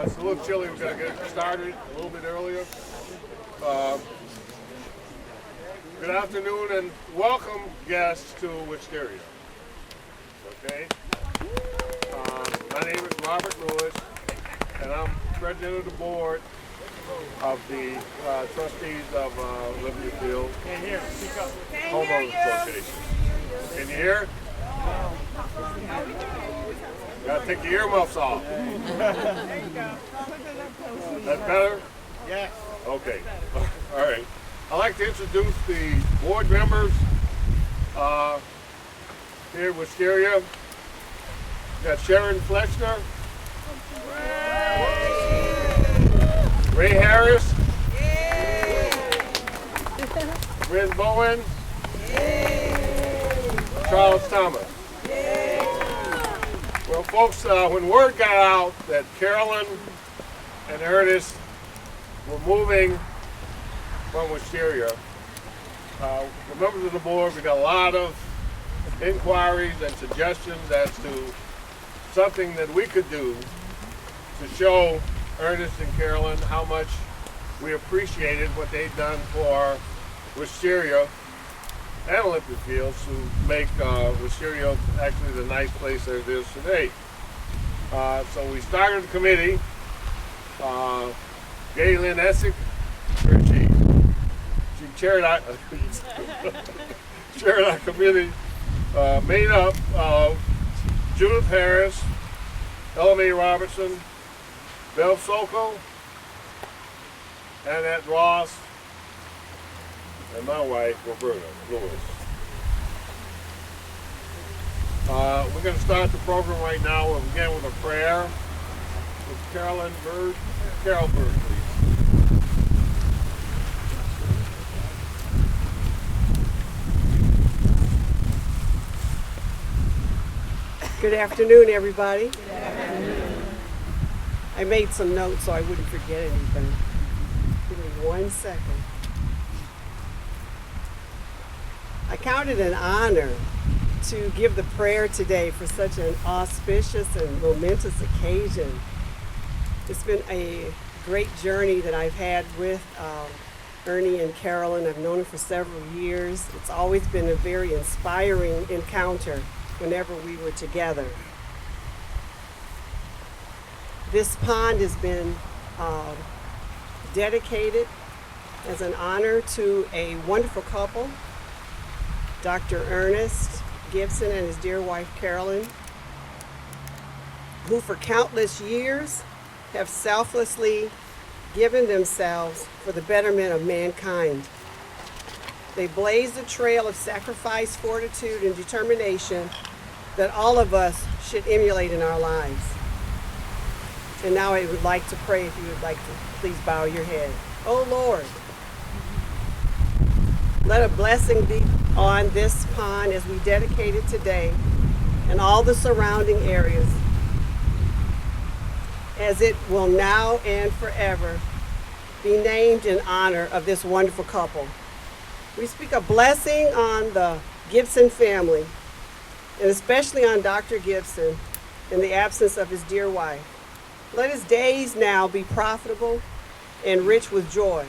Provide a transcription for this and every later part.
It's a little chilly. We're going to get started a little bit earlier. Uh, Good afternoon and welcome guests to Wisteria. Okay? My name is Robert Lewis and I'm president of the board of the trustees of Liberty Field Homeowners Association. Can you hear? Gotta take the earmuffs off. There you go. That's better? Yes. Okay. All right. I'd like to introduce the board members here at Wisteria. We got Sharon Flexner, Ray Harris, Riz Bowen, Charles Thomas. Well, folks, when word got out that Carolyn and Ernest were moving from Wisteria, the members of the board, we got a lot of inquiries and suggestions as to something that we could do to show Ernest and Carolyn how much we appreciated what they've done for Wisteria and Olympic Fields to make Wisteria actually the nice place that it is today. So we started a committee. Galen Essick, her chief. She chaired our committee made up of Judith Harris, L.M.A. Robertson, Bev Sokol, Annette Ross, and my wife, Roberta Lewis. We're going to start the program right now. We'll begin with a prayer with Carol Bird, please. Good afternoon, everybody. Good afternoon. I made some notes so I wouldn't forget anything. Give me 1 second. I count it an honor to give the prayer today for such an auspicious and momentous occasion. It's been a great journey that I've had with Ernie and Carolyn. I've known them for several years. It's always been a very inspiring encounter whenever we were together. This pond has been dedicated as an honor to a wonderful couple, Dr. Ernest Gibson and his dear wife Carolyn, who for countless years have selflessly given themselves for the betterment of mankind. They blazed a trail of sacrifice, fortitude, and determination that all of us should emulate in our lives. And now I would like to pray, if you would like to please bow your head. Oh Lord, let a blessing be on this pond as we dedicate it today and all the surrounding areas, as it will now and forever be named in honor of this wonderful couple. We speak a blessing on the Gibson family, and especially on Dr. Gibson in the absence of his dear wife. Let his days now be profitable and rich with joy,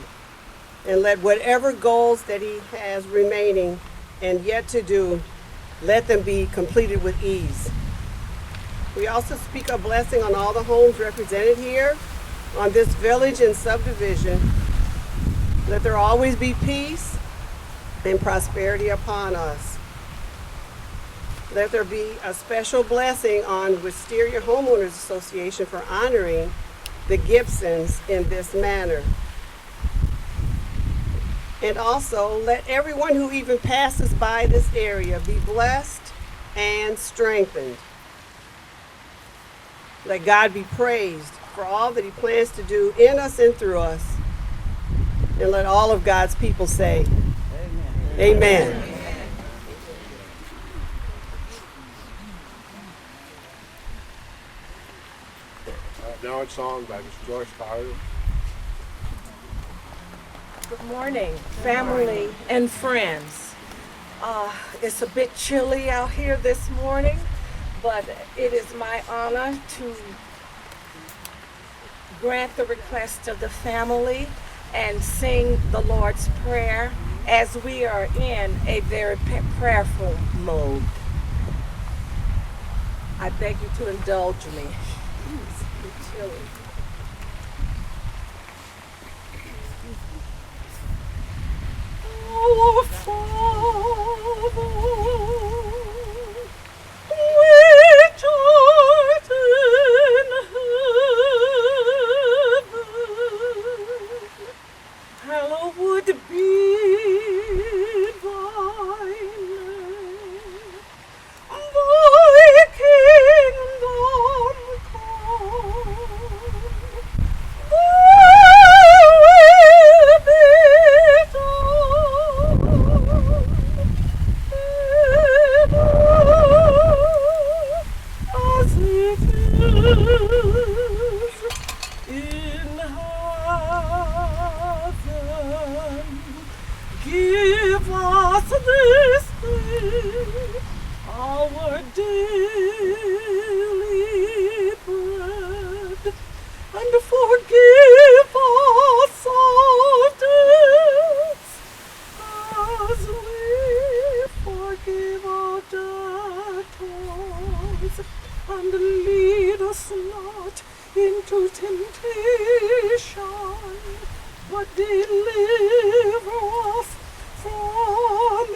and let whatever goals that he has remaining and yet to do, let them be completed with ease. We also speak a blessing on all the homes represented here, on this village and subdivision. Let there always be peace and prosperity upon us. Let there be a special blessing on Wisteria Homeowners Association for honoring the Gibsons in this manner. And also, let everyone who even passes by this area be blessed and strengthened. Let God be praised for all that he plans to do in us and through us. And let all of God's people say, Amen. Amen. Now it's song by Mr. Joyce Carter. Good morning, family and friends. It's a bit chilly out here this morning, but it is my honor to grant the request of the family and sing the Lord's Prayer as we are in a very prayerful mode. I beg you to indulge me. It's chilly. Our Father, which art in heaven, hallowed be thy name. Thy kingdom come. Thy will be done. As it is in heaven. Give us this day our daily bread, and forgive us our debts, as we forgive our debtors. And lead us not into temptation, but deliver us from evil.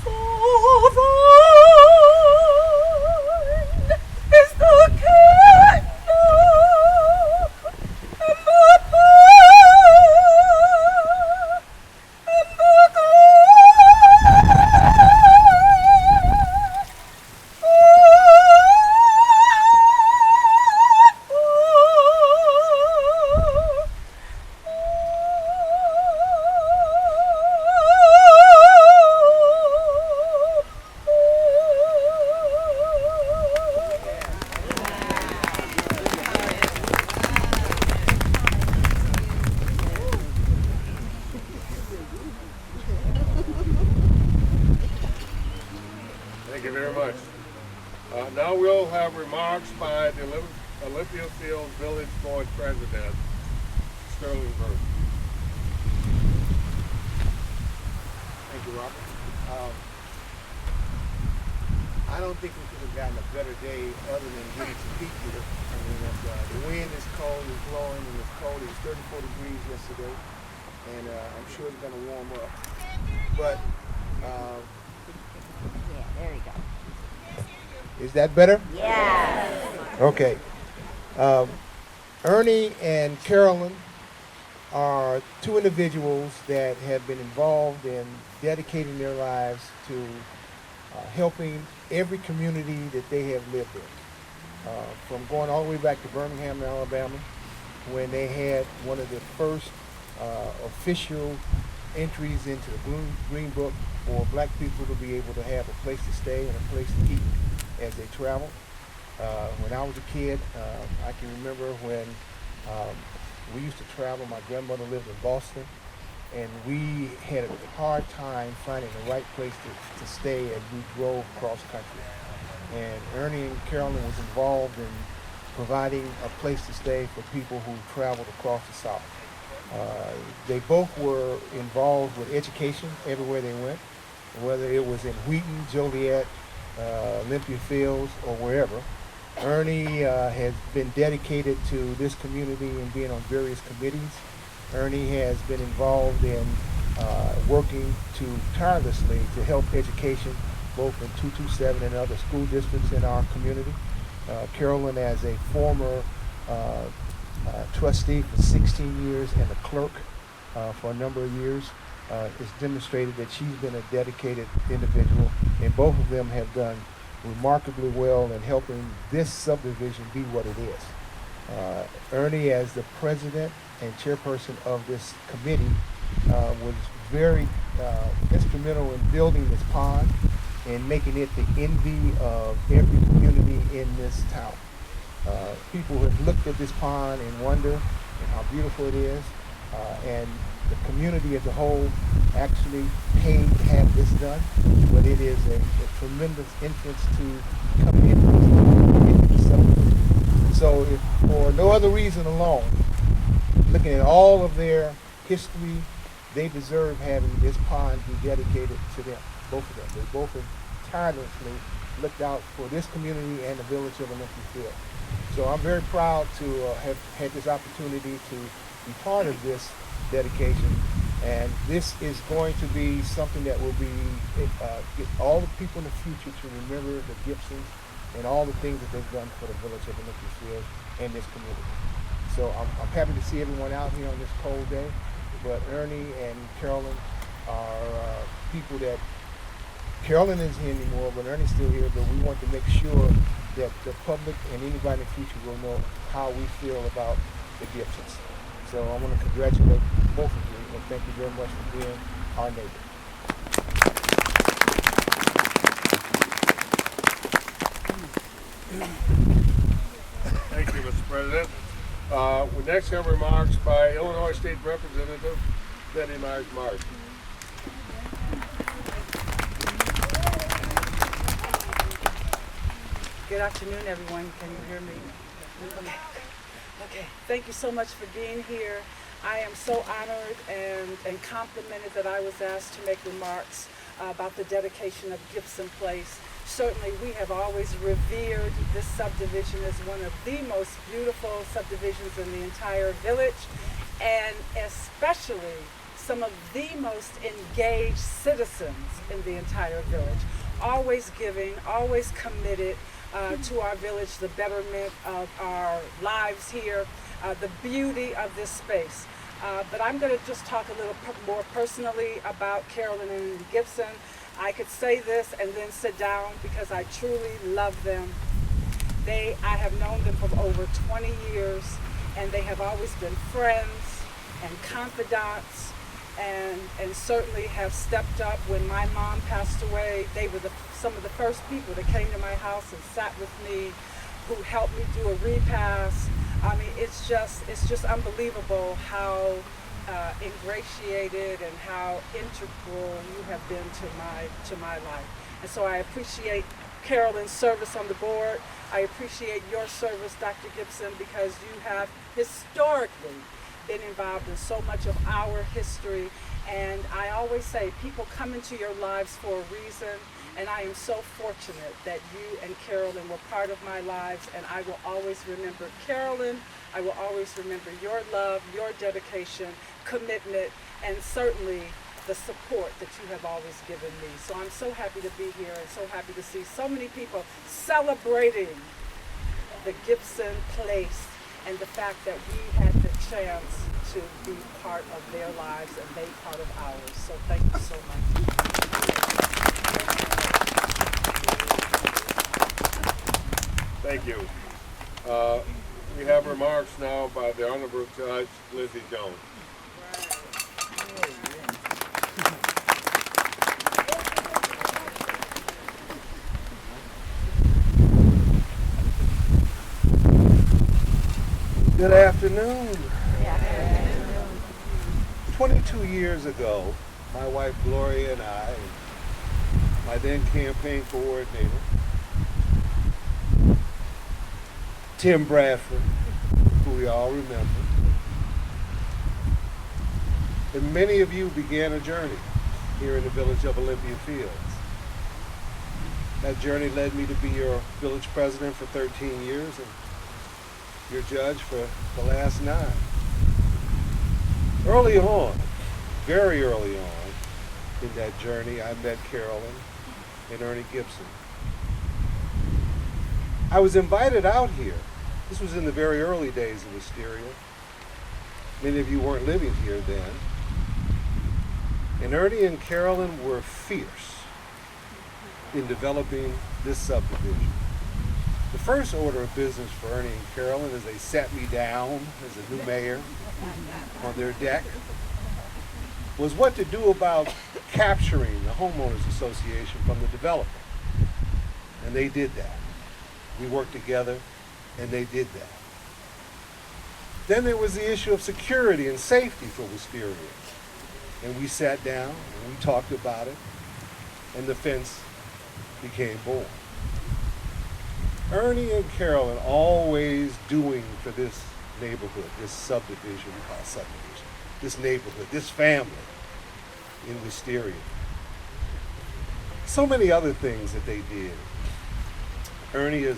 For thine is the kingdom and the power and the Thank you very much. Now we'll have remarks by the Olympia Field Village Board President, Sterling Burke. Thank you, Robert. I don't think we could have gotten a better day other than getting to peak here. I mean, the wind is cold, it's blowing, and it's cold. It was 34 degrees yesterday, and I'm sure it's going to warm up. But There you go. is that better? Yes. Okay. Ernie and Carolyn are two individuals that have been involved in dedicating their lives to helping every community that they have lived in. From going all the way back to Birmingham, Alabama, when they had one of the first official entries into the Green Book for black people to be able to have a place to stay and a place to eat as they travel. When I was a kid, I can remember when we used to travel. My grandmother lived in Boston, and we had a hard time finding the right place to stay as we drove cross country. And Ernie and Carolyn was involved in providing a place to stay for people who traveled across the South. They both were involved with education everywhere they went, whether it was in Wheaton, Joliet, Olympia Fields, or wherever. Ernie has been dedicated to this community and being on various committees. Ernie has been involved in working tirelessly to help education, both in 227 and other school districts in our community. Carolyn, as a former trustee for 16 years and a clerk for a number of years, has demonstrated that she's been a dedicated individual, and both of them have done remarkably well in helping this subdivision be what it is. Ernie, as the president and chairperson of this committee, was very instrumental in building this pond and making it the envy of every community in this town. People have looked at this pond and wonder and how beautiful it is, and the community as a whole actually paid to have this done, but it is a tremendous entrance to come into So if for no other reason alone, looking at all of their history, they deserve having this pond be dedicated to them, both of them. They both have tirelessly looked out for this community and the village of Olympia Field. So I'm very proud to have had this opportunity to be part of this dedication. And this is going to be something that will be get all the people in the future to remember the Gibsons and all the things that they've done for the village of Olympia Field and this community. So I'm happy to see everyone out here on this cold day. But Ernie and Carolyn are people that, Carolyn isn't here anymore, but Ernie's still here. But we want to make sure that the public and anybody in the future will know how we feel about the Gibsons. So I want to congratulate both of you and thank you very much for being our neighbor. Thank you, Mr. President. We next have remarks by Illinois State Representative Betty Marsh. Good afternoon, everyone. Can you hear me? Okay. Thank you so much for being here. I am so honored and complimented that I was asked to make remarks about the dedication of Gibson Place. Certainly, we have always revered this subdivision as one of the most beautiful subdivisions in the entire village, and especially some of the most engaged citizens in the entire village. Always giving, always committed to our village, the betterment of our lives here, the beauty of this space. But I'm going to just talk a little more personally about Carolyn and Gibson. I could say this and then sit down because I truly love them. I have known them for over 20 years, and they have always been friends and confidants, and certainly have stepped up. When my mom passed away, they were some of the first people that came to my house and sat with me, who helped me do a repass. I mean, it's just unbelievable how ingratiated and how integral you have been to my life. And so I appreciate Carolyn's service on the board. I appreciate your service, Dr. Gibson, because you have historically been involved in so much of our history. And I always say people come into your lives for a reason, and I am so fortunate that you and Carolyn were part of my lives, and I will always remember Carolyn. I will always remember your love, your dedication, commitment, and certainly the support that you have always given me. So I'm so happy to be here and so happy to see so many people celebrating the Gibson place and the fact that we had the chance to be part of their lives and they part of ours. So thank you so much. Thank you. We have remarks now by the Honorable Judge Lizzie Jones. Good afternoon. 22 years ago, my wife Gloria and I, and my then campaign coordinator, Tim Bradford, who we all remember, and many of you began a journey here in the village of Olympia Fields. That journey led me to be your village president for 13 years and your judge for the last 9. Early on, very early on in that journey, I met Carolyn and Ernie Gibson. I was invited out here. This was in the very early days of Wisteria. Many of you weren't living here then. And Ernie and Carolyn were fierce in developing this subdivision. The first order of business for Ernie and Carolyn is they sat me down as a new mayor on their deck was what to do about capturing the homeowners association from the developer. And they did that. We worked together and they did that. Then there was the issue of security and safety for Wisteria. And we sat down and we talked about it and the fence became born. Ernie and Carolyn always doing for this neighborhood, this subdivision, we call subdivision, this neighborhood, this family in Wisteria. So many other things that they did. Ernie is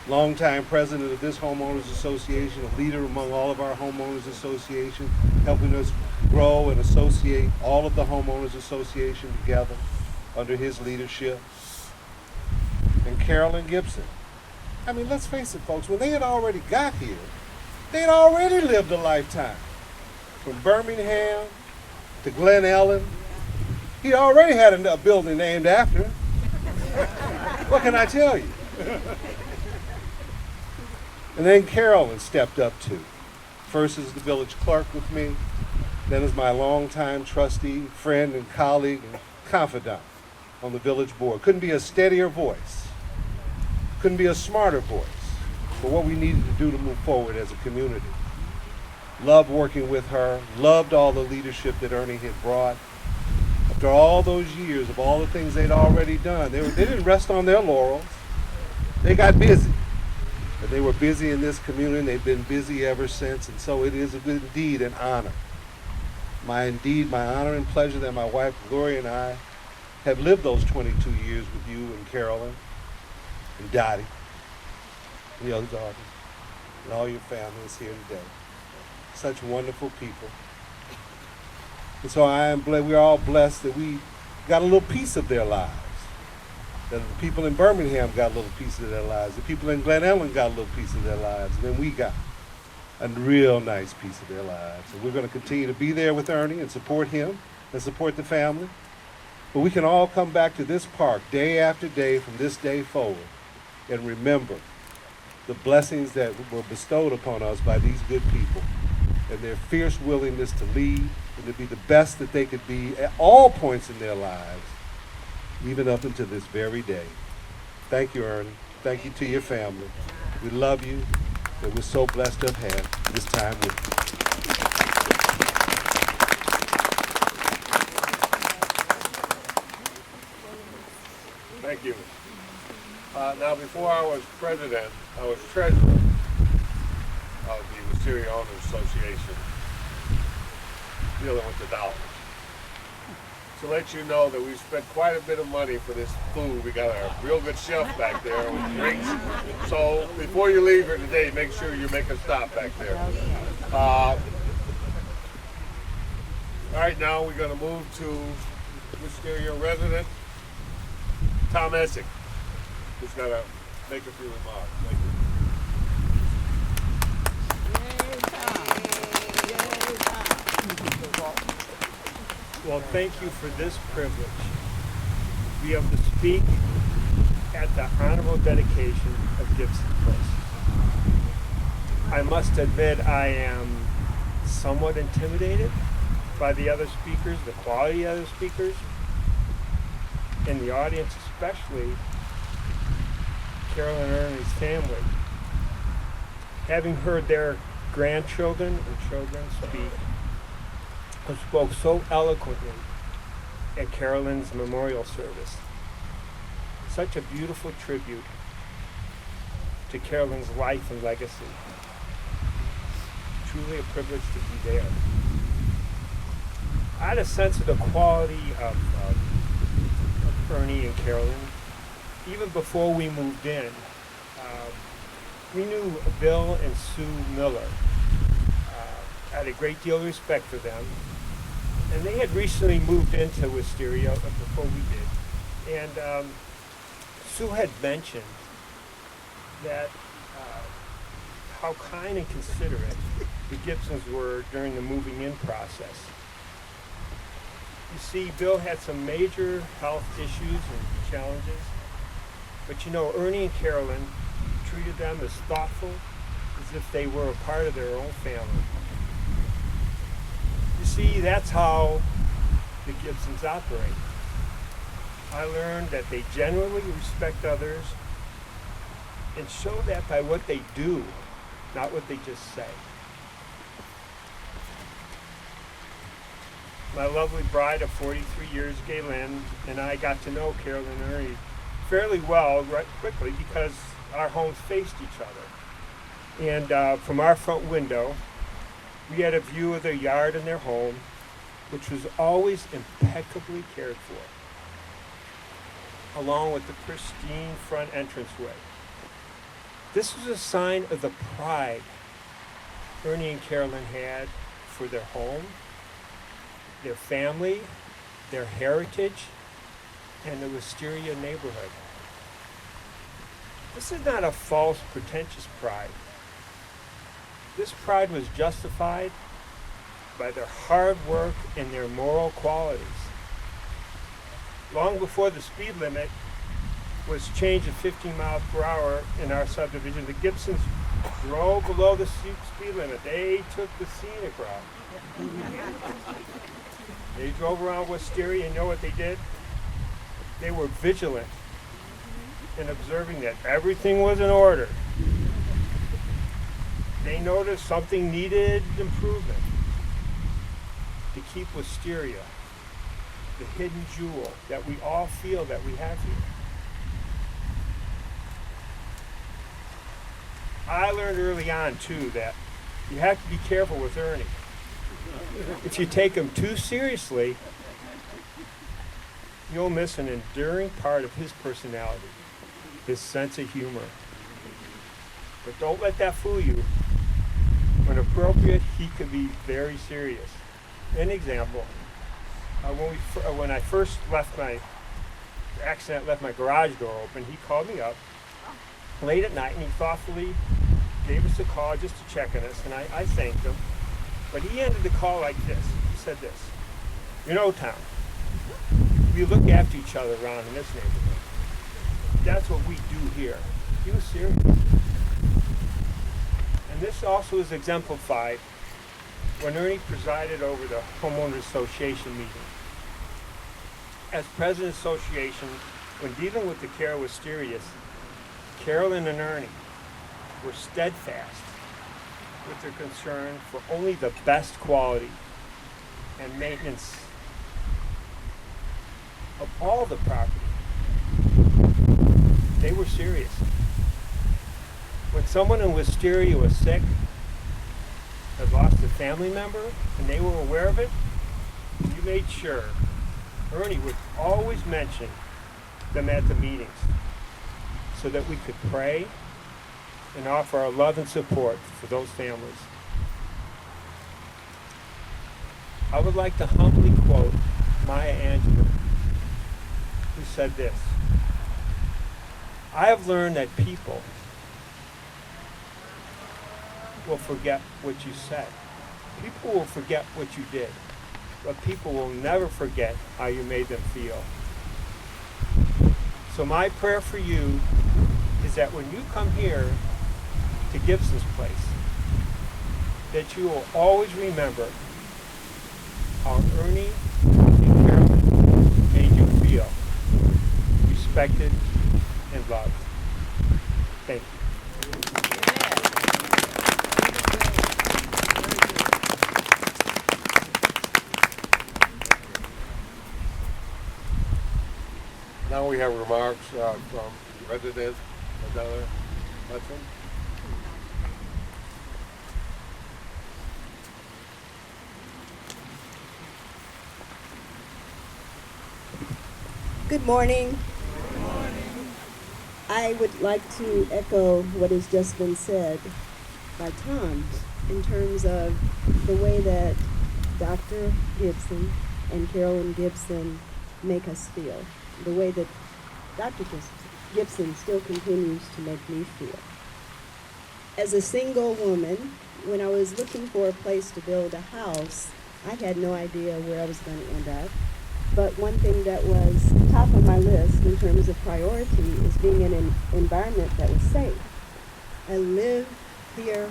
longtime president of this homeowners association, a leader among all of our homeowners association, helping us grow and associate all of the homeowners association together under his leadership. And Carolyn Gibson. I mean, let's face it, folks, when they had already got here, they had already lived a lifetime. From Birmingham to Glen Ellen, he already had a building named after him. What can I tell you? And then Carolyn stepped up too. First as the village clerk with me, then as my longtime trustee, friend and colleague and confidant on the village board. Couldn't be a steadier voice. Couldn't be a smarter voice for what we needed to do to move forward as a community. Loved working with her, loved all the leadership that Ernie had brought. After all those years of all the things they'd already done, they didn't rest on their laurels. They got busy. But they were busy in this community, and they've been busy ever since, and so it is indeed an honor. My honor and pleasure that my wife Gloria and I have lived those 22 years with you and Carolyn and Dottie and the other daughters and all your families here today. Such wonderful people. And so we're all blessed that we got a little piece of their lives. That the people in Birmingham got a little piece of their lives. The people in Glen Ellen got a little piece of their lives. And then we got a real nice piece of their lives. And we're going to continue to be there with Ernie and support him and support the family. But we can all come back to this park day after day from this day forward and remember the blessings that were bestowed upon us by these good people and their fierce willingness to lead and to be the best that they could be at all points in their lives, even up until this very day. Thank you, Ernie. Thank you to your family. We love you, and we're so blessed to have had this time with you. Thank you. Now, before I was president, I was treasurer of the Wisteria Owners Association, dealing with the dollars. To let you know that we spent quite a bit of money for this food. We got a real good chef back there with drinks. So before you leave here today, make sure you make a stop back there. All right, now we're going to move to Wisteria resident Tom Essig, who's going to make a few remarks. Thank you. Well, thank you for this privilege to be able to speak at the honorable dedication of Gibson Place. I must admit I am somewhat intimidated by the other speakers, the quality of the other speakers, and the audience, especially Carolyn and Ernie's family. Having heard their grandchildren and children speak, who spoke so eloquently at Carolyn's memorial service. Such a beautiful tribute to Carolyn's life and legacy. Truly a privilege to be there. I had a sense of the quality of Ernie and Carolyn. Even before we moved in, we knew Bill and Sue Miller. I had a great deal of respect for them. And they had recently moved into Wisteria before we did. And Sue had mentioned that how kind and considerate the Gibsons were during the moving in process. You see, Bill had some major health issues and challenges, but you know, Ernie and Carolyn treated them as thoughtful as if they were a part of their own family. You see, that's how the Gibsons operate. I learned that they genuinely respect others and show that by what they do, not what they just say. My lovely bride of 43 years, Galen, and I got to know Carolyn and Ernie fairly well right quickly because our homes faced each other. And from our front window, we had a view of their yard and their home, which was always impeccably cared for, along with the pristine front entranceway. This was a sign of the pride Ernie and Carolyn had for their home, their family, their heritage, and the Wisteria neighborhood. This is not a false, pretentious pride. This pride was justified by their hard work and their moral qualities. Long before the speed limit was changed to 15 miles per hour in our subdivision, the Gibsons drove below the speed limit. They took the scenic route. They drove around Wisteria, and you know what they did? They were vigilant in observing that everything was in order. They noticed something needed improvement to keep Wisteria, the hidden jewel that we all feel that we have here. I learned early on, too, that you have to be careful with Ernie. If you take him too seriously, you'll miss an enduring part of his personality, his sense of humor. But don't let that fool you. When appropriate, he could be very serious. An example, when I first left my garage door open, he called me up late at night and he thoughtfully gave us a call just to check on us, and I thanked him. But he ended the call like this. He said this: "You know, Tom, we look after each other around in this neighborhood. That's what we do here." He was serious. And this also is exemplified when Ernie presided over the homeowners association meeting. As president of the association, when dealing with the care of Wisteria, Carolyn and Ernie were steadfast with their concern for only the best quality and maintenance of all the property. They were serious. When someone in Wisteria was sick, had lost a family member, and they were aware of it, you made sure Ernie would always mention them at the meetings so that we could pray and offer our love and support for those families. I would like to humbly quote Maya Angelou, who said this: "I have learned that people will forget what you said. People will forget what you did, but people will never forget how you made them feel." So my prayer for you is that when you come here to Gibson's place, that you will always remember how Ernie and Carolyn made you feel respected and loved. Thank you. Now we have remarks from resident Adela Hudson. Good morning. I would like to echo what has just been said by Tom in terms of the way that Dr. Gibson and Carolyn Gibson make us feel, the way that Dr. Gibson still continues to make me feel. As a single woman, when I was looking for a place to build a house, I had no idea where I was going to end up. But one thing that was top of my list in terms of priority is being in an environment that was safe. I live here,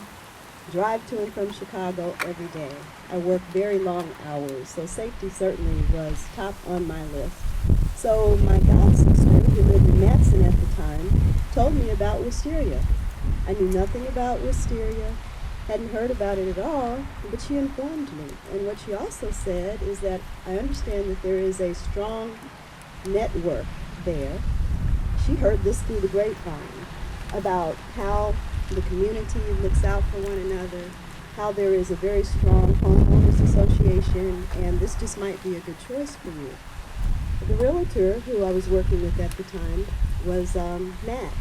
drive to and from Chicago every day. I work very long hours, so safety certainly was top on my list. So my god sister, who lived in Matson at the time, told me about Wisteria. I knew nothing about Wisteria, hadn't heard about it at all, but she informed me. And what she also said is that I understand that there is a strong network there. She heard this through the grapevine, about how the community looks out for one another, how there is a very strong homeowners association, and this just might be a good choice for you. The realtor who I was working with at the time was Max,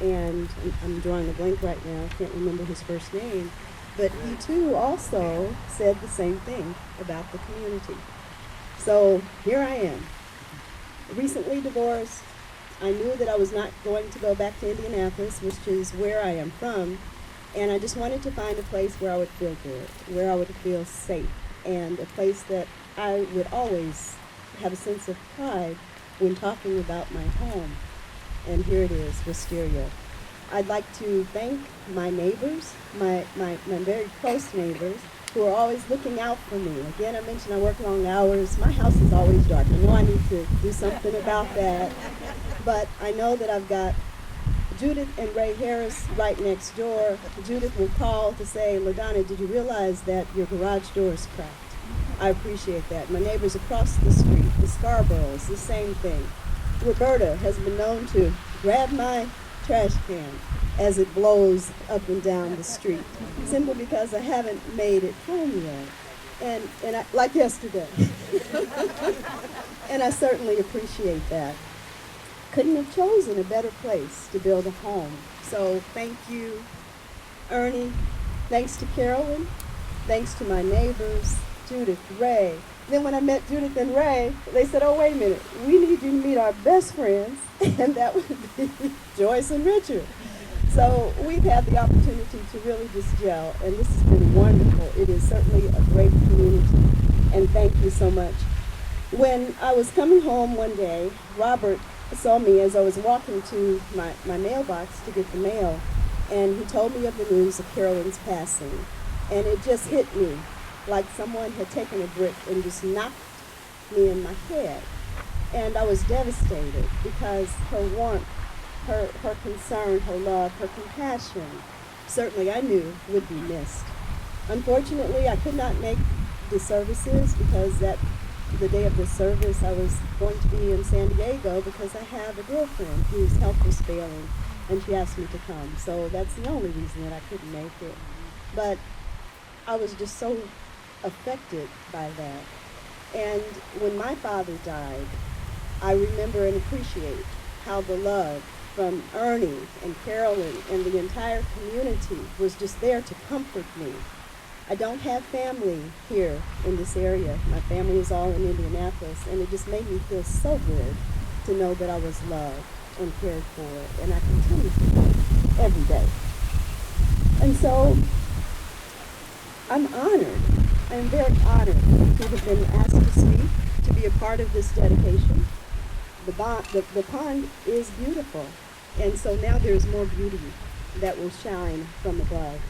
and I'm drawing a blank right now, I can't remember his first name, but he too also said the same thing about the community. So here I am, recently divorced. I knew that I was not going to go back to Indianapolis, which is where I am from, and I just wanted to find a place where I would feel good, where I would feel safe, and a place that I would always have a sense of pride when talking about my home. And here it is, Wisteria. I'd like to thank my neighbors, my very close neighbors, who are always looking out for me. Again, I mentioned I work long hours. My house is always dark. I know I need to do something about that. But I know that I've got Judith and Ray Harris right next door. Judith will call to say, LaDonna, did you realize that your garage door is cracked? I appreciate that. My neighbors across the street, the Scarboroughs, the same thing. Roberta has been known to grab my trash can as it blows up and down the street, simply because I haven't made it home yet. And I, like yesterday. And I certainly appreciate that. Couldn't have chosen a better place to build a home. So thank you, Ernie. Thanks to Carolyn. Thanks to my neighbors, Judith, Ray. Then when I met Judith and Ray, they said, oh, wait a minute, we need you to meet our best friends, and that would be Joyce and Richard. So we've had the opportunity to really just gel, and this has been wonderful. It is certainly a great community, and thank you so much. When I was coming home one day, Robert saw me as I was walking to my mailbox to get the mail, and he told me of the news of Carolyn's passing, and it just hit me like someone had taken a brick and just knocked me in my head. And I was devastated because her warmth, her concern, her love, her compassion, certainly I knew would be missed. Unfortunately, I could not make the services because the day of the service I was going to be in San Diego because I have a girlfriend whose health was failing, and she asked me to come. So that's the only reason that I couldn't make it. But I was just so affected by that. And when my father died, I remember and appreciate how the love from Ernie and Carolyn and the entire community was just there to comfort me. I don't have family here in this area. My family is all in Indianapolis, and it just made me feel so good to know that I was loved and cared for, and I continue to be every day. And so I'm honored. I'm very honored to have been asked to speak, to be a part of this dedication. The pond is beautiful, and so now there's more beauty that will shine from above.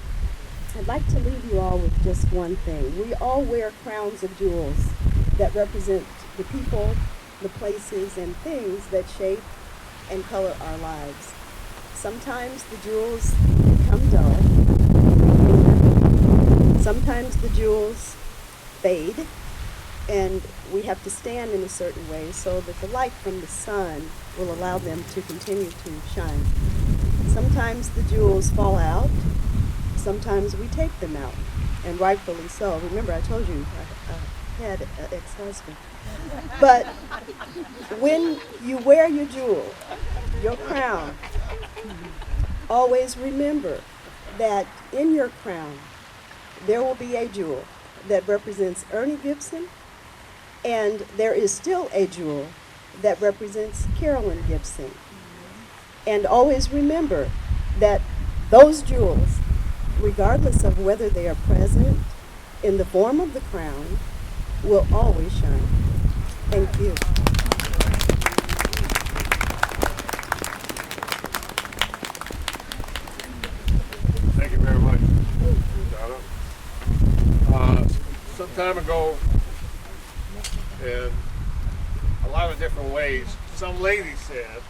I'd like to leave you all with just one thing. We all wear crowns of jewels that represent the people, the places, and things that shape and color our lives. Sometimes the jewels become dull. Sometimes the jewels fade, and we have to stand in a certain way so that the light from the sun will allow them to continue to shine. Sometimes the jewels fall out. Sometimes we take them out, and rightfully so. Remember, I told you I had an ex-husband. But when you wear your jewel, your crown, always remember that in your crown, there will be a jewel that represents Ernie Gibson, and there is still a jewel that represents Carolyn Gibson. And always remember that those jewels, regardless of whether they are present in the form of the crown, will always shine. Thank you. Thank you very much, Donna. Some time ago, in a lot of different ways, some lady said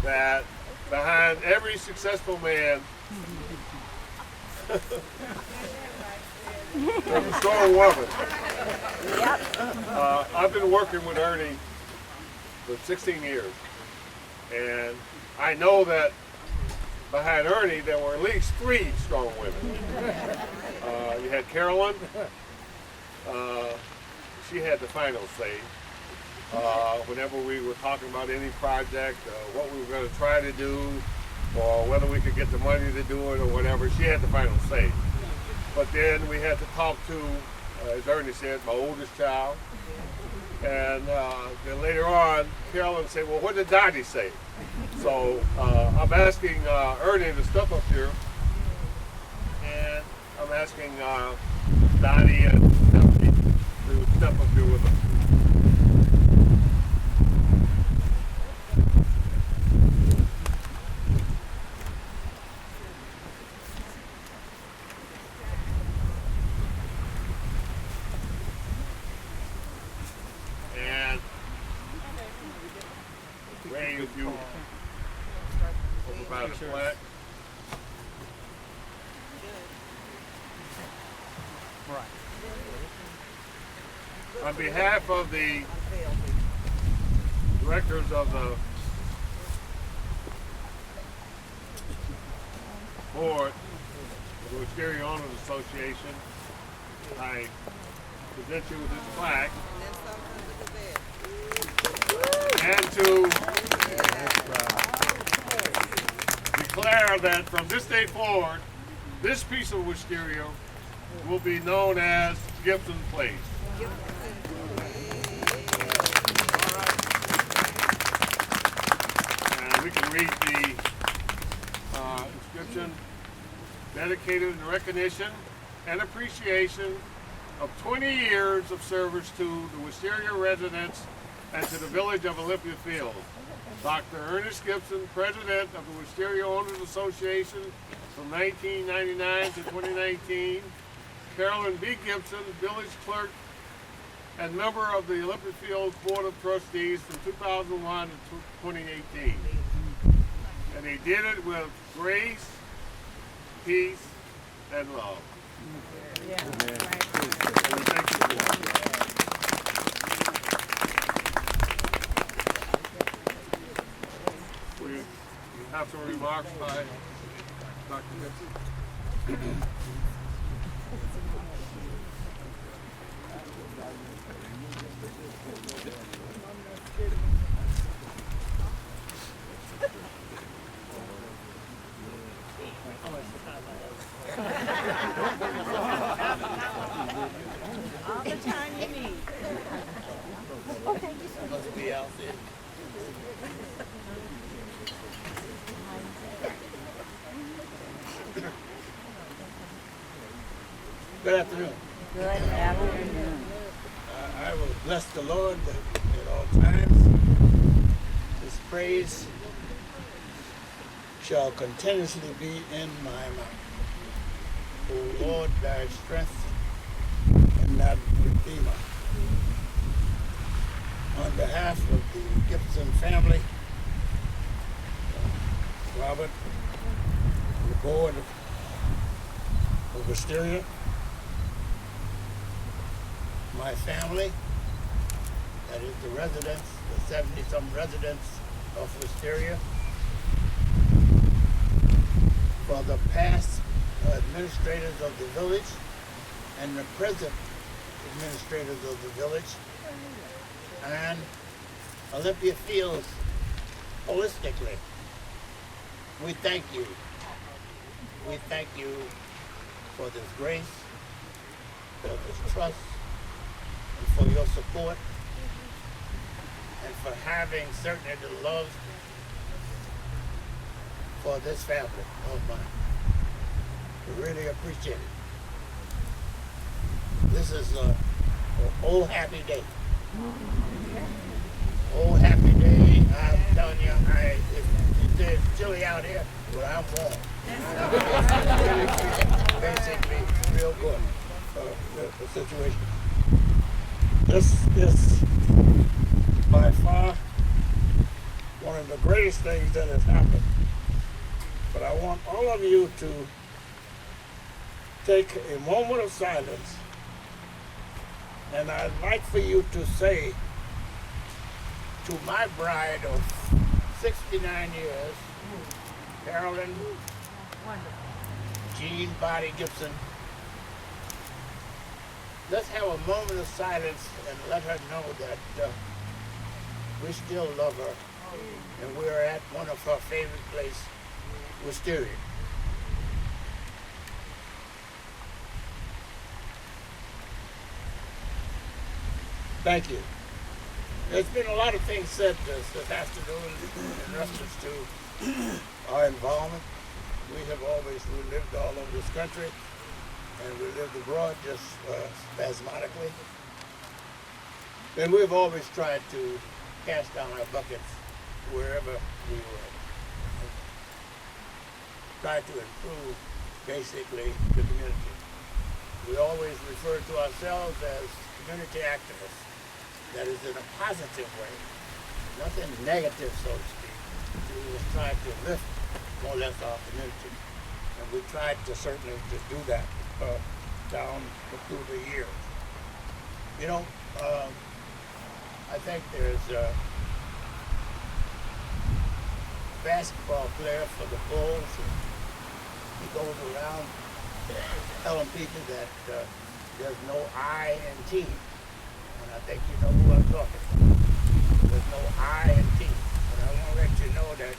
that behind every successful man there's a strong woman. I've been working with Ernie for 16 years, And I know that behind Ernie there were at least 3 strong women. You had Carolyn. She had the final say. Whenever we were talking about any project, what we were going to try to do, or whether we could get the money to do it or whatever, she had the final say. But then we had to talk to, as Ernie said, my oldest child. And then later on, Carolyn said, well, what did Dottie say? So I'm asking Ernie to step up here. And I'm asking Dottie and Stephanie to step up here with us. And Ray, if you over by the flag. On behalf of the directors of the board of the Wisteria Owners Association, I present you with this plaque. And to declare that from this day forward, this piece of wisteria will be known as Gibson Place. And we can read the inscription, dedicated in recognition and appreciation of 20 years of service to the Wisteria residents and to the village of Olympia Field. Dr. Ernest Gibson, President of the Wisteria Owners Association from 1999 to 2019. Carolyn B. Gibson, Village Clerk and member of the Olympia Field Board of Trustees from 2001 to 2018. And he did it with grace, peace, and love. Yeah. And we thank you for it. We have some remarks by Dr. Gibson. All the time you need. Must be out there. Good afternoon. Good afternoon. I will bless the Lord at all times. His praise shall continuously be in my mouth. O Lord, thy strength and thy redeemer. On behalf of the Gibson family, Robert, and the board of Wisteria, my family, that is the residents, the 70-some residents of Wisteria, for the past administrators of the village and the present administrators of the village, and Olympia Fields holistically. We thank you. We thank you for this grace, for this trust, and for your support, and for having certainly the love for this family of mine. We really appreciate it. This is an old happy day. Old happy day. I'm telling you, it's chilly out here, but I'm warm. Basically, real good the situation. This is by far one of the greatest things that has happened. But I want all of you to take a moment of silence, and I'd like for you to say to my bride of 69 years, Carolyn Jean Body Gibson. Let's have a moment of silence and let her know that we still love her, and we're at one of her favorite places, Wisteria. Thank you. There's been a lot of things said that has to do in reference to our involvement. We have always lived all over this country, and we lived abroad just spasmodically. And we've always tried to cast down our buckets wherever we were. Try to improve, basically, the community. We always refer to ourselves as community activists. That is in a positive way, nothing negative, so to speak. We was trying to lift more or less our community, and we tried to certainly to do that down through the years. You know, I think there's a basketball player for the Bulls, and he goes around telling people that there's no I in team. And I think you know who I'm talking about. There's no I in team. But I want to let you know that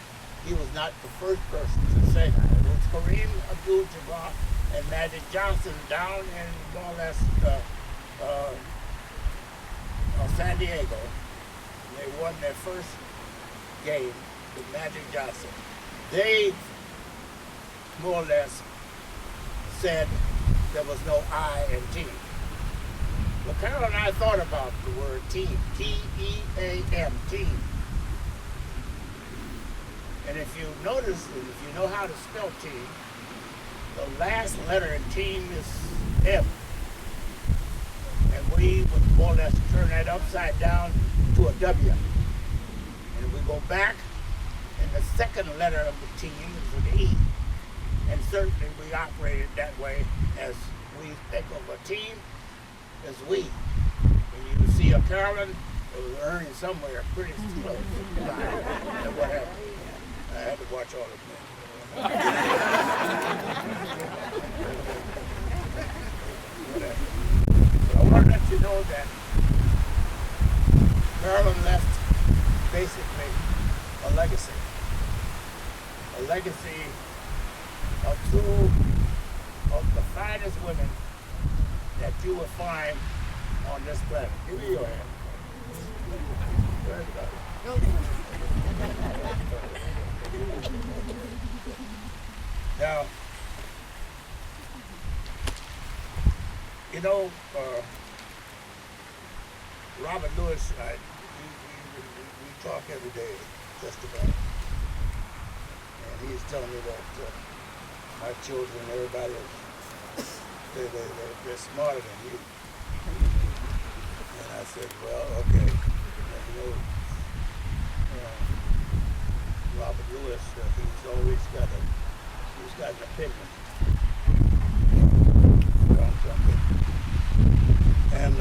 he was not the first person to say that. It was Kareem Abdul-Jabbar and Magic Johnson down in more or less San Diego. They won their first game with Magic Johnson. They more or less said there was no I in team. Well, Carol and I thought about the word team, T-E-A-M, team. And if you notice, and if you know how to spell team, the last letter in team is M. And we would more or less turn that upside down to a W. And if we go back, and the second letter of the team is an E. And certainly we operated that way as we think of a team as we. When you see a Carolyn, it was earning somewhere pretty close to and what happened. I had to watch all of them. I want to let you know that Carolyn left basically a legacy. A legacy of two of the finest women that you will find on this planet. Give me your hand. Now, you know, Robert Lewis, we talk every day, just about. And he's telling me that my children, everybody, they're smarter than you. And I said, well, okay. And you know, Robert Lewis, he's always got an opinion. And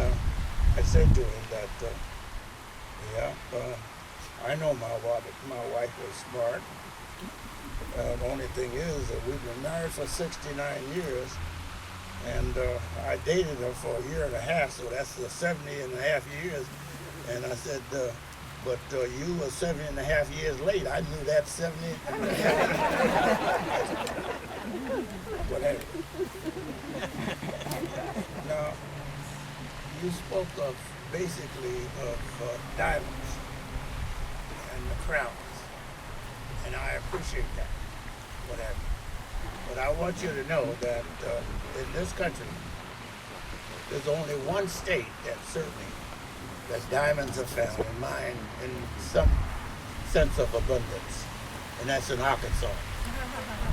I said to him that, I know my wife was smart. The only thing is that we've been married for 69 years, and I dated her for a year and a half, so that's 70 and a half years. And I said, but you were 70 and a half years late. I knew that 70 and a half. Whatever. Now, you spoke of basically of diamonds and the crowns, and I appreciate that. Whatever. But I want you to know that in this country, there's only one state that diamonds are found, in mine, in some sense of abundance, and that's in Arkansas.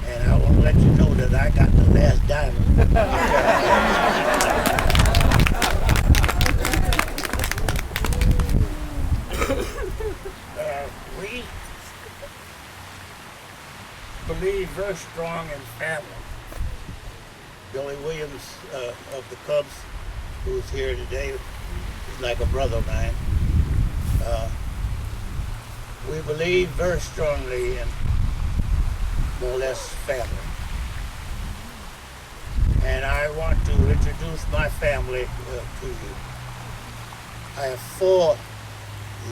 And I want to let you know that I got the last diamond. We believe very strong in family. Billy Williams of the Cubs, who's here today, he's like a brother of mine. we believe very strongly in more or less family. And I want to introduce my family to you. I have 4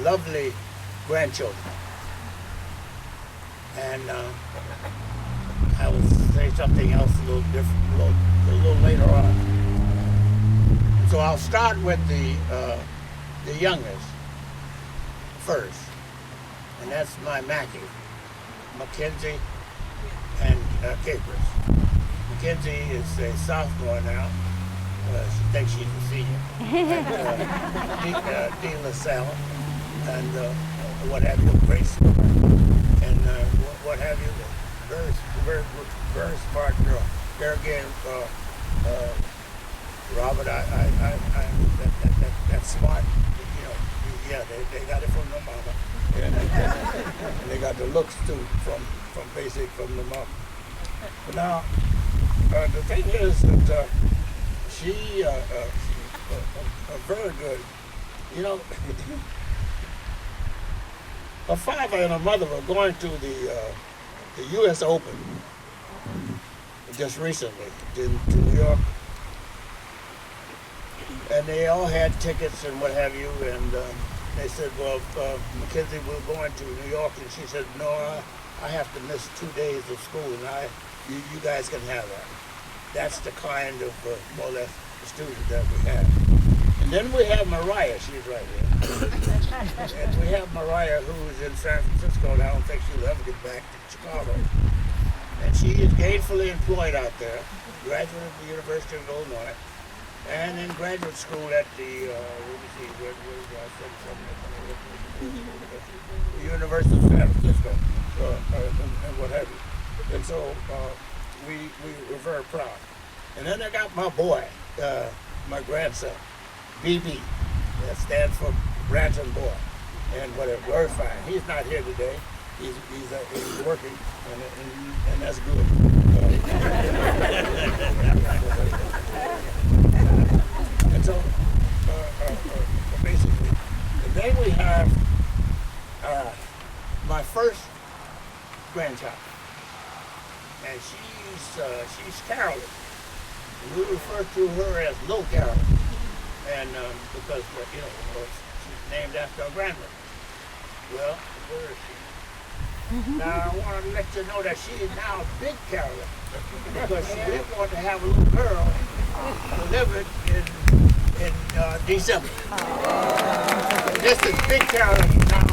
lovely grandchildren. And I will say something else a little different, a little later on. So I'll start with the youngest first, and that's my Mackie, Mackenzie, and Capers. Mackenzie is a sophomore now. She thinks she's a senior. And Dean LaSalle, and what have you, great smart, and what have you, very smart girl. There again, Robert, that's smart. You know, yeah, they got it from the mama, and they got the looks too from the mama. But now, the thing is that she very good. You know, her father and her mother were going to the U.S. Open just recently to New York, and they all had tickets and what have you. And they said, "Well, Mackenzie, we're going to New York," and she said, "No, I have to miss 2 days of school, and you guys can have that." That's the kind of more or less student that we have. And then we have Mariah. She's right here. And we have Mariah, who's in San Francisco, and I don't think she'll ever get back to Chicago. And she is gainfully employed out there, graduate of the University of Illinois, and in graduate school at the, the University of San Francisco, and what have you. And so we were very proud. And then I got my boy, my grandson, BB. That stands for Branson Boy, and whatever, very fine. He's not here today. He's working, and that's good. And so, basically, and then we have my first grandchild, and she's Carolyn. And we refer to her as Little Carolyn, and because she's named after her grandmother. Well, where is she? Now I want to let you know that she is now Big Carolyn, because she didn't want to have a little girl delivered in December. This is Big Carolyn now.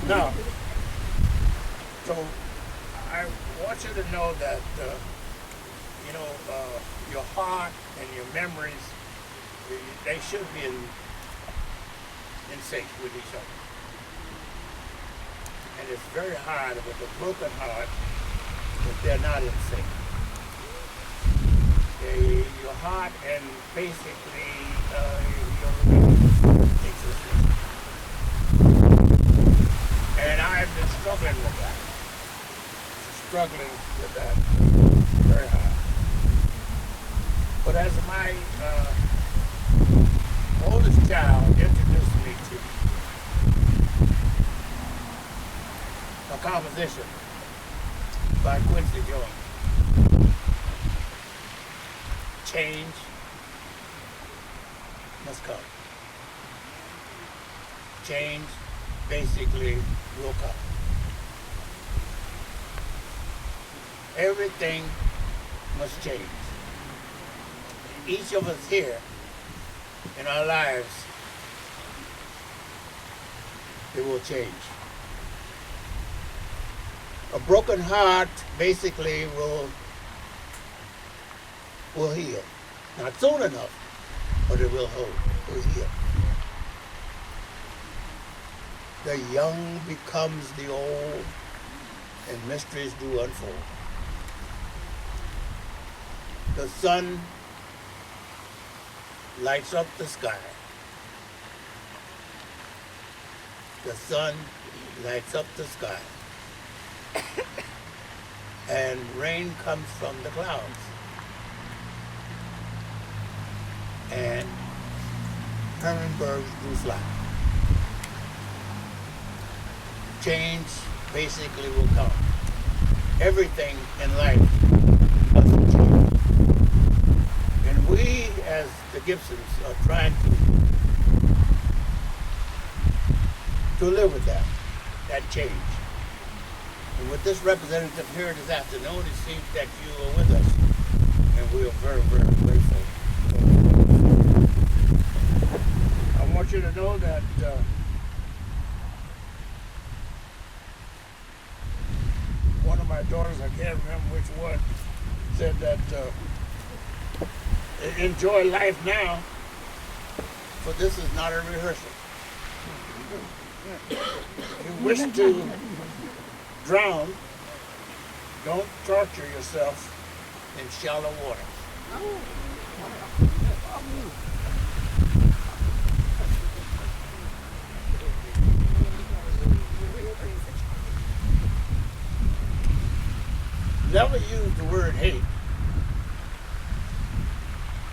Now, so I want you to know that your heart and your memories, they should be in sync with each other. And it's very hard with a broken heart if they're not in sync. Your heart and basically your existence. And I've been struggling with that very hard. But as my oldest child introduced me to a composition by Quincy Jones, change must come. Change basically will come. Everything must change. Each of us here in our lives, it will change. A broken heart basically will heal. Not soon enough, but it will heal. The young becomes the old, and mysteries do unfold. The sun lights up the sky. The sun lights up the sky. And rain comes from the clouds. and hummingbirds do fly. Change basically will come. Everything in life must change. And we, as the Gibsons, are trying to live with that change. And with this representative here this afternoon, it seems that you are with us, and we are very, very grateful. I want you to know that one of my daughters, I can't remember which one, said that enjoy life now, for this is not a rehearsal. You wish to drown, don't torture yourself in shallow water. Never use the word hate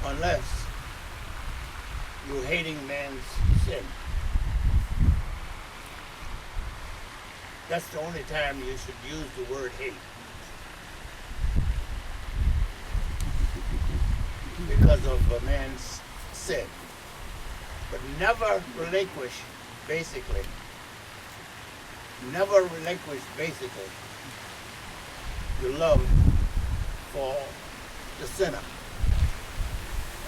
unless you're hating man's sin. That's the only time you should use the word hate. Because of a man's sin. But never relinquish basically your love for the sinner.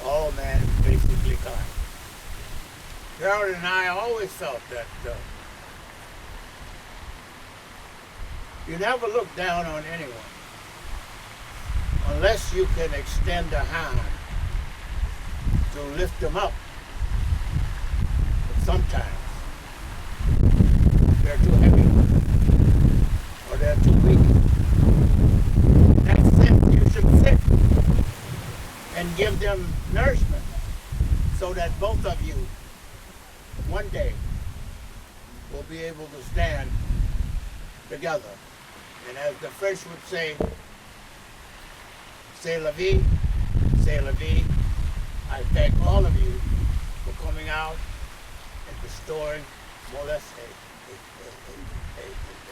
All man is basically kind. Gerald and I always felt that you never look down on anyone unless you can extend a hand to lift them up. But sometimes they're too heavy or they're too weak. That's it. You should sit and give them nourishment so that both of you one day will be able to stand together. And as the French would say, c'est la vie, c'est la vie. I thank all of you for coming out and restoring more or less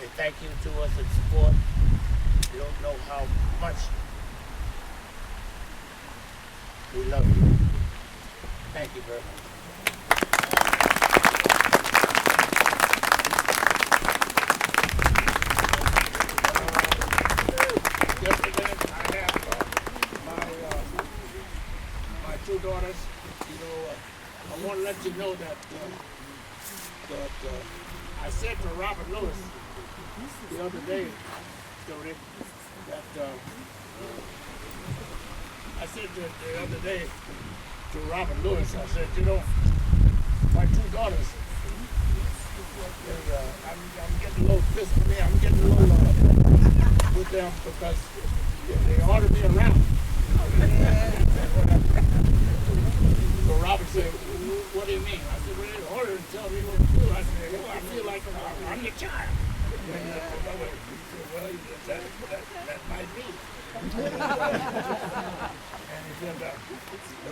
a thank you to us and support. You don't know how much we love you. Thank you very much. Just a minute, I have my two daughters. I want to let you know that I said to Robert Lewis the other day, Jody, that I said the other day to Robert Lewis, I said, my two daughters, I'm getting a little pissed with me. I'm getting a little with them because they ought to be around. So Robert said, what do you mean? I said, well, they ordered to tell me what to do. I said, well, I feel like I'm your child. And well, that might be. And he said, but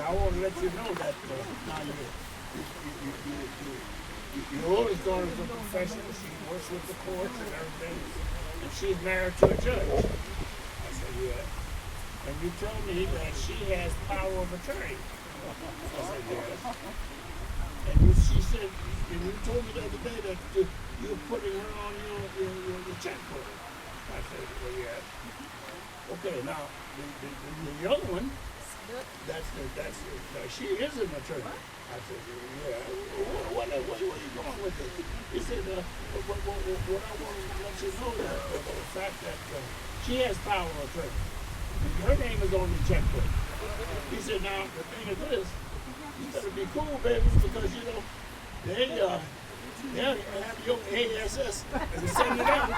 I want to let you know that now your oldest daughter is a professional. She works with the courts and everything. And she's married to a judge. I said, yeah. And you told me that she has power of attorney. I said, yes. And she said, and you told me the other day that you're putting her on your checkbook. I said, well, yeah. Okay, now, the young one, she is an attorney. I said, yeah. What are you going with this? He said, what I want to let you know that the fact that she has power of attorney. Her name is on the checkbook. He said, now, the thing is this, you better be cool, baby, because, they'll have your ASS and send it out.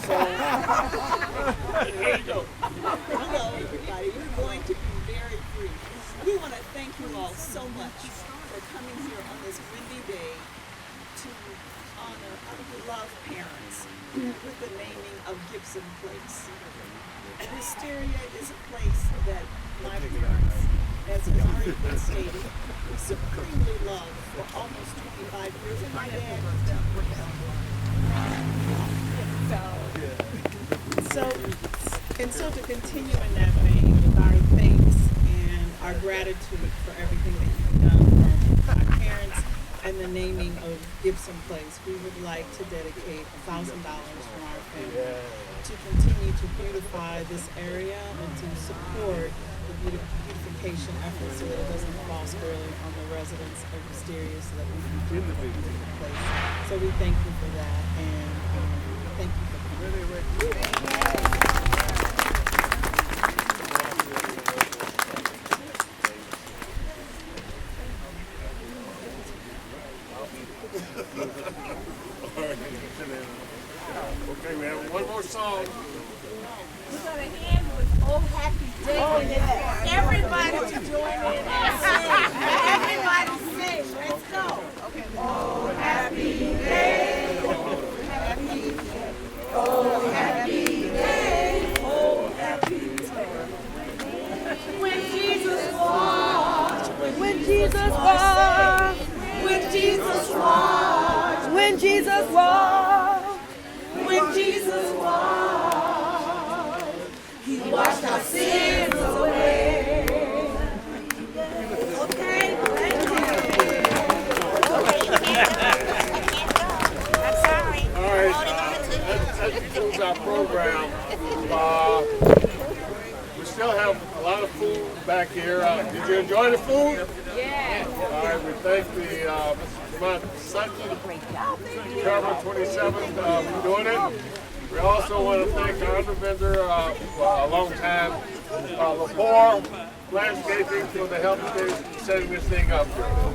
So, there you go. Hello, everybody. We're going to be very brief. We want to thank you all so much for coming here on this windy day to honor our beloved parents with the naming of Gibson Place. Wisteria is a place that my parents as has already been stated, supremely loved for almost 25 years. And my dad, so to continue in that vein with our thanks and our gratitude for everything that you've done from my parents and the naming of Gibson Place, we would like to dedicate $1,000 from our family to continue to beautify this area and to support the beautification efforts so that it doesn't fall squarely on the residents of Wisteria, so that we can do the beautiful place. So we thank you for that, and thank you for coming. Okay, we have one more song. We're going to end with Oh Happy Day. Oh, yeah. Everybody to join in and sing. Everybody sing. Let's go. Okay. Oh happy day. Oh happy day. Oh happy day. Oh happy day. When Jesus walked. When Jesus walked. When Jesus walked. When Jesus walked. When Jesus walked, He washed our sins away. Okay, thank you. I'm sorry. All right, that concludes our program. We still have a lot of food back here. Did you enjoy the food? Yeah. All right, we thank the Vermont Sutton, Travel 27th, for doing it. We also want to thank our other vendor for a long time, Lepore Landscaping, for the help in setting this thing up here.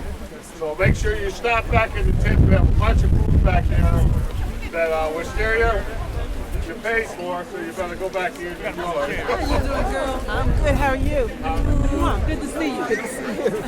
So make sure you stop back in the tent. We have a bunch of food back here that Wisteria pays for, so you better go back here and enjoy. How you doing, girl? I'm good. How are you? Come on. Good to see you. Good to see you.